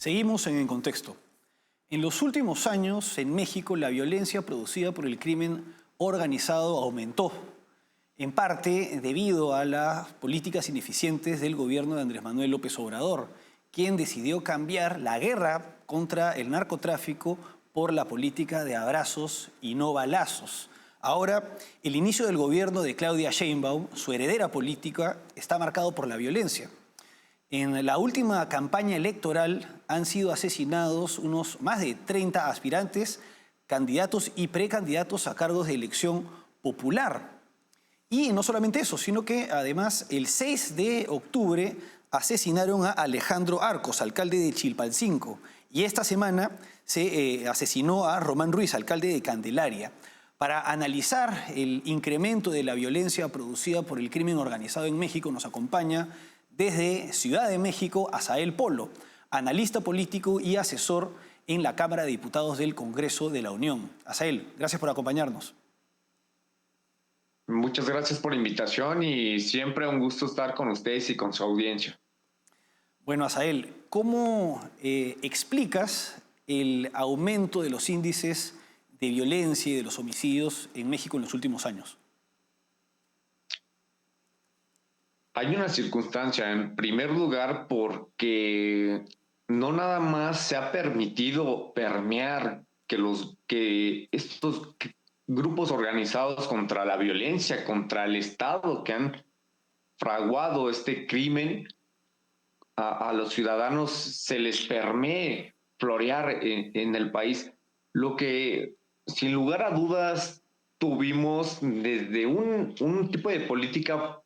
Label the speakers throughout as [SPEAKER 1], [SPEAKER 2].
[SPEAKER 1] Seguimos en contexto. En los últimos años, en México, la violencia producida por el crimen organizado aumentó, en parte debido a las políticas ineficientes del gobierno de Andrés Manuel López Obrador, quien decidió cambiar la guerra contra el narcotráfico por la política de abrazos y no balazos. Ahora, el inicio del gobierno de Claudia Sheinbaum, su heredera política, está marcado por la violencia. En la última campaña electoral han sido asesinados unos más de 30 aspirantes, candidatos y precandidatos a cargos de elección popular. Y no solamente eso, sino que además el 6 de octubre asesinaron a Alejandro Arcos, alcalde de Chilpancingo. Y esta semana se asesinó a Román Ruiz, alcalde de Candelaria. Para analizar el incremento de la violencia producida por el crimen organizado en México, nos acompaña desde Ciudad de México Asael Polo, analista político y asesor en la Cámara de Diputados del Congreso de la Unión. Asael, gracias por acompañarnos.
[SPEAKER 2] Muchas gracias por la invitación y siempre un gusto estar con ustedes y con su audiencia.
[SPEAKER 1] Bueno, Asael, ¿cómo explicas el aumento de los índices de violencia y de los homicidios en México en los últimos años?
[SPEAKER 2] Hay una circunstancia, en primer lugar, porque no nada más se ha permitido permear que estos grupos organizados contra la violencia, contra el Estado, que han fraguado este crimen, a los ciudadanos se les permee florear en el país. Lo que, sin lugar a dudas, tuvimos desde un tipo de política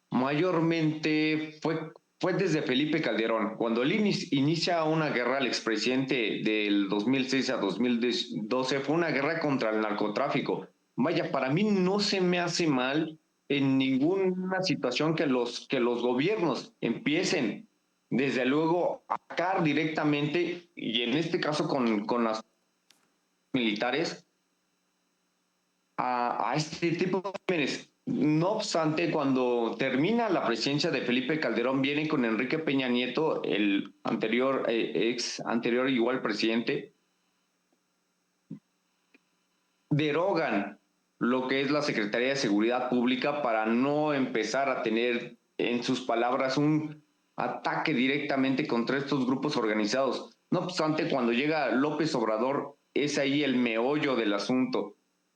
[SPEAKER 2] mayormente fue desde Felipe Calderón. Cuando él inicia una guerra al expresidente del 2006 a 2012, fue una guerra contra el narcotráfico. Vaya, para mí no se me hace mal en ninguna situación que los gobiernos empiecen, desde luego, a atacar directamente, y en este caso con las militares, a este tipo de crímenes. No obstante, cuando termina la presidencia de Felipe Calderón, viene con Enrique Peña Nieto, el anterior, anterior igual presidente, derogan lo que es la Secretaría de Seguridad Pública para no empezar a tener, en sus palabras, un ataque directamente contra estos grupos organizados. No obstante, cuando llega López Obrador, es ahí el meollo del asunto.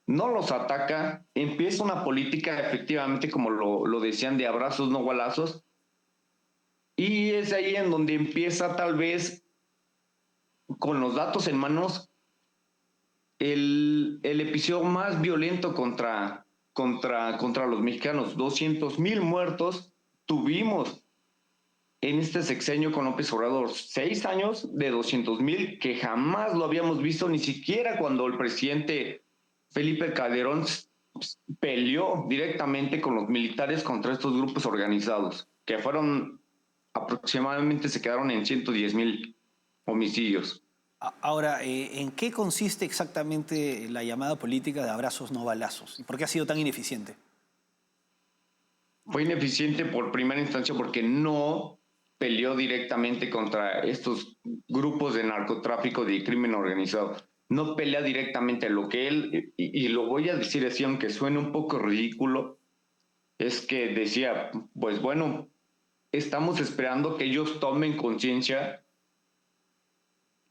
[SPEAKER 2] No los ataca, empieza una política efectivamente, como lo decían, de abrazos no balazos, y es ahí en donde empieza tal vez, con los datos en manos, el episodio más violento contra los mexicanos. 200,000 muertos tuvimos en este sexenio con López Obrador. 6 años de 200,000, que jamás lo habíamos visto, ni siquiera cuando el presidente Felipe Calderón peleó directamente con los militares contra estos grupos organizados, que fueron aproximadamente, se quedaron en 110,000 homicidios.
[SPEAKER 1] Ahora, ¿en qué consiste exactamente la llamada política de abrazos no balazos? ¿Y por qué ha sido tan ineficiente?
[SPEAKER 2] Fue ineficiente por primera instancia porque no peleó directamente contra estos grupos de narcotráfico, de crimen organizado. No pelea directamente. Lo que él, y lo voy a decir así, aunque suene un poco ridículo, es que decía, pues bueno, estamos esperando que ellos tomen conciencia,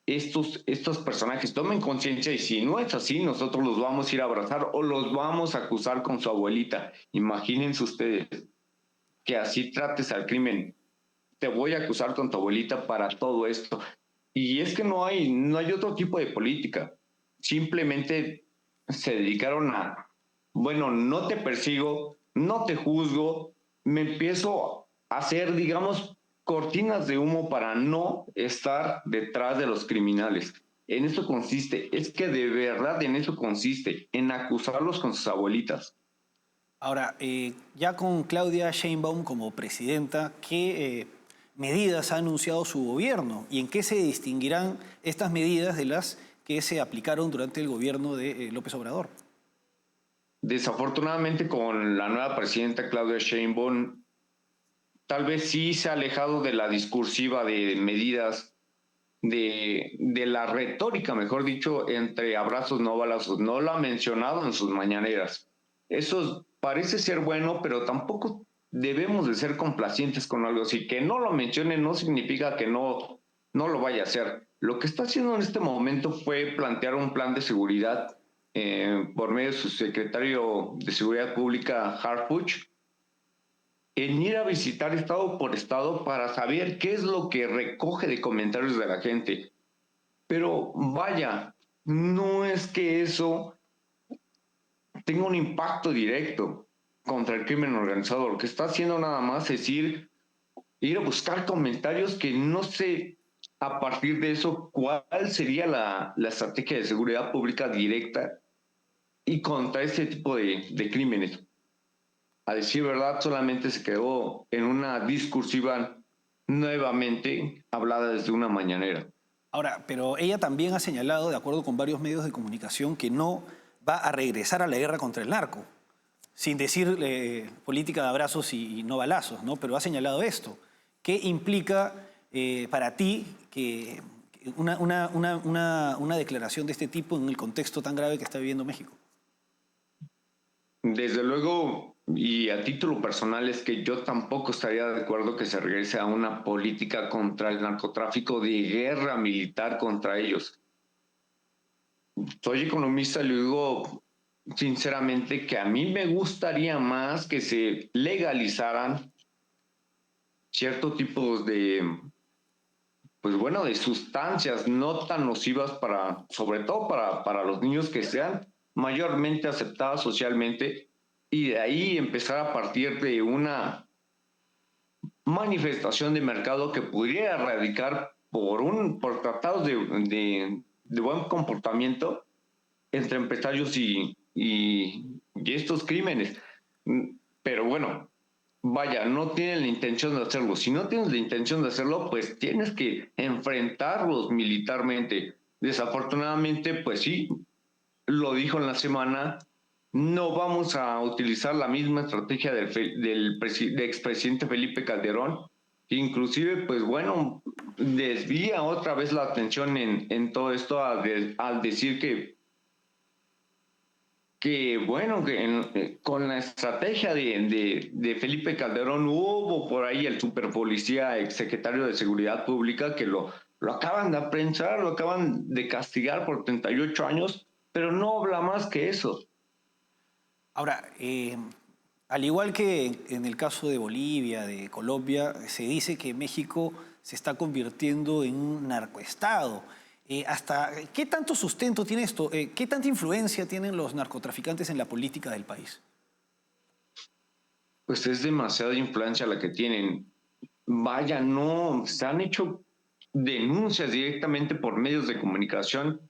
[SPEAKER 2] estos personajes tomen conciencia, y si no es así, nosotros los vamos a ir a abrazar o los vamos a acusar con su abuelita. Imagínense ustedes que así trates al crimen. Te voy a acusar con tu abuelita para todo esto. Y es que no hay otro tipo de política. Simplemente se dedicaron a, bueno, no te persigo, no te juzgo, me empiezo a hacer, digamos, cortinas de humo para no estar detrás de los criminales. En eso consiste, es que de verdad en eso consiste, en acusarlos con sus abuelitas.
[SPEAKER 1] Ahora, ya con Claudia Sheinbaum como presidenta, ¿qué medidas ha anunciado su gobierno y en qué se distinguirán estas medidas de las que se aplicaron durante el gobierno de López Obrador?
[SPEAKER 2] Desafortunadamente, con la nueva presidenta Claudia Sheinbaum, tal vez sí se ha alejado de la discursiva de medidas, de la retórica, mejor dicho, entre abrazos no balazos. No lo ha mencionado en sus mañaneras. Eso parece ser bueno, pero tampoco debemos de ser complacientes con algo así. Que no lo mencione no significa que no lo vaya a hacer. Lo que está haciendo en este momento fue plantear un plan de seguridad por medio de su secretario de Seguridad Pública, Harfuch, en ir a visitar estado por estado para saber qué es lo que recoge de comentarios de la gente. Pero vaya, no es que eso tenga un impacto directo contra el crimen organizado. Lo que está haciendo nada más es ir a buscar comentarios que no sé a partir de eso cuál sería la estrategia de seguridad pública directa y contra este tipo de crímenes. A decir verdad, solamente se quedó en una discursiva nuevamente hablada desde una mañanera.
[SPEAKER 1] Ahora, pero ella también ha señalado, de acuerdo con varios medios de comunicación, que no va a regresar a la guerra contra el narco, sin decir política de abrazos y no balazos, ¿no? Pero ha señalado esto. ¿Qué implica para ti que una declaración de este tipo en el contexto tan grave que está viviendo México?
[SPEAKER 2] Desde luego, y a título personal, es que yo tampoco estaría de acuerdo que se regrese a una política contra el narcotráfico, de guerra militar contra ellos. Soy economista y le digo sinceramente que a mí me gustaría más que se legalizaran ciertos tipos pues bueno, de sustancias no tan nocivas para, sobre todo para los niños, que sean mayormente aceptadas socialmente, y de ahí empezar a partir de una manifestación de mercado que pudiera erradicar por tratados de buen comportamiento entre empresarios y estos crímenes. Pero bueno, vaya, no tienen la intención de hacerlo. Si no tienes la intención de hacerlo, pues tienes que enfrentarlos militarmente. Desafortunadamente, pues sí, lo dijo en la semana, no vamos a utilizar la misma estrategia del expresidente Felipe Calderón, que inclusive, pues bueno, desvía otra vez la atención en todo esto al decir que bueno, con la estrategia de Felipe Calderón hubo por ahí el superpolicía exsecretario de Seguridad Pública que lo acaban de aprensar, lo acaban de castigar por 38 años, pero no habla más que eso.
[SPEAKER 1] Ahora, al igual que en el caso de Bolivia, de Colombia, se dice que México se está convirtiendo en un narcoestado. ¿Hasta qué tanto sustento tiene esto? ¿Qué tanta influencia tienen los narcotraficantes en la política del país?
[SPEAKER 2] Pues es demasiada influencia la que tienen. Vaya, no, se han hecho denuncias directamente por medios de comunicación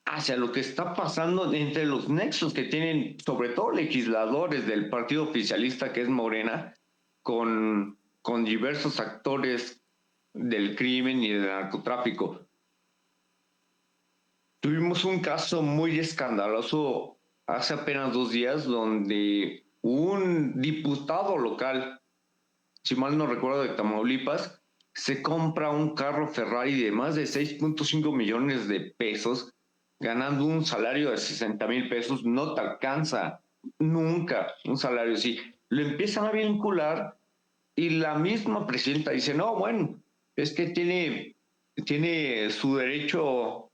[SPEAKER 2] hacia lo que está pasando entre los nexos que tienen, sobre todo legisladores del partido oficialista que es Morena, con diversos actores del crimen y del narcotráfico. Tuvimos un caso muy escandaloso hace apenas 2 días donde un diputado local, si mal no recuerdo, de Tamaulipas, se compra un carro Ferrari de más de 6.5 millones de pesos, ganando un salario de 60,000 pesos. No te alcanza nunca un salario así. Lo empiezan a vincular y la misma presidenta dice, no, bueno, es que tiene su derecho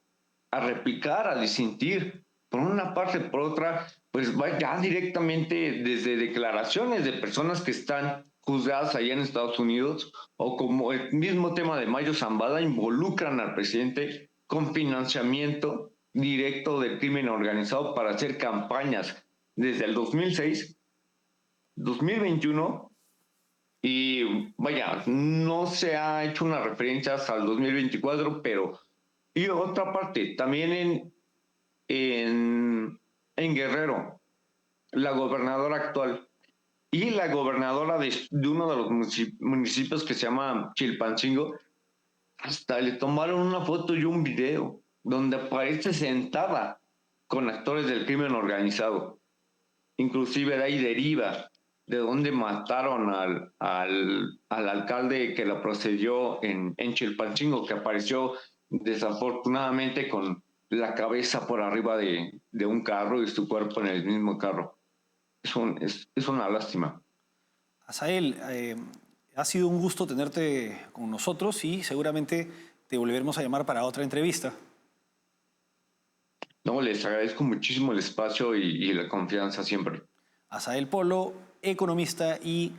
[SPEAKER 2] a replicar, a disentir. Por una parte, por otra, pues va ya directamente desde declaraciones de personas que están juzgadas allá en Estados Unidos, o como el mismo tema de Mayo Zambada, involucran al presidente con financiamiento directo del crimen organizado para hacer campañas desde el 2006, 2021, y vaya, no se ha hecho una referencia hasta el 2024, pero y otra parte, también en Guerrero, la gobernadora actual y la gobernadora de uno de los municipios que se llama Chilpancingo, hasta le tomaron una foto y un video donde aparece sentada con actores del crimen organizado. Inclusive de ahí deriva de dónde mataron al alcalde que la procedió en Chilpancingo, que apareció desafortunadamente con la cabeza por arriba de un carro y su cuerpo en el mismo carro. Es una lástima.
[SPEAKER 1] Asael, ha sido un gusto tenerte con nosotros y seguramente te volveremos a llamar para otra entrevista.
[SPEAKER 2] No, les agradezco muchísimo el espacio y la confianza siempre.
[SPEAKER 1] Asael Polo, economista y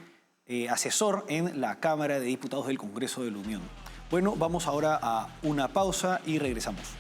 [SPEAKER 1] asesor en la Cámara de Diputados del Congreso de la Unión. Bueno, vamos ahora a una pausa y regresamos.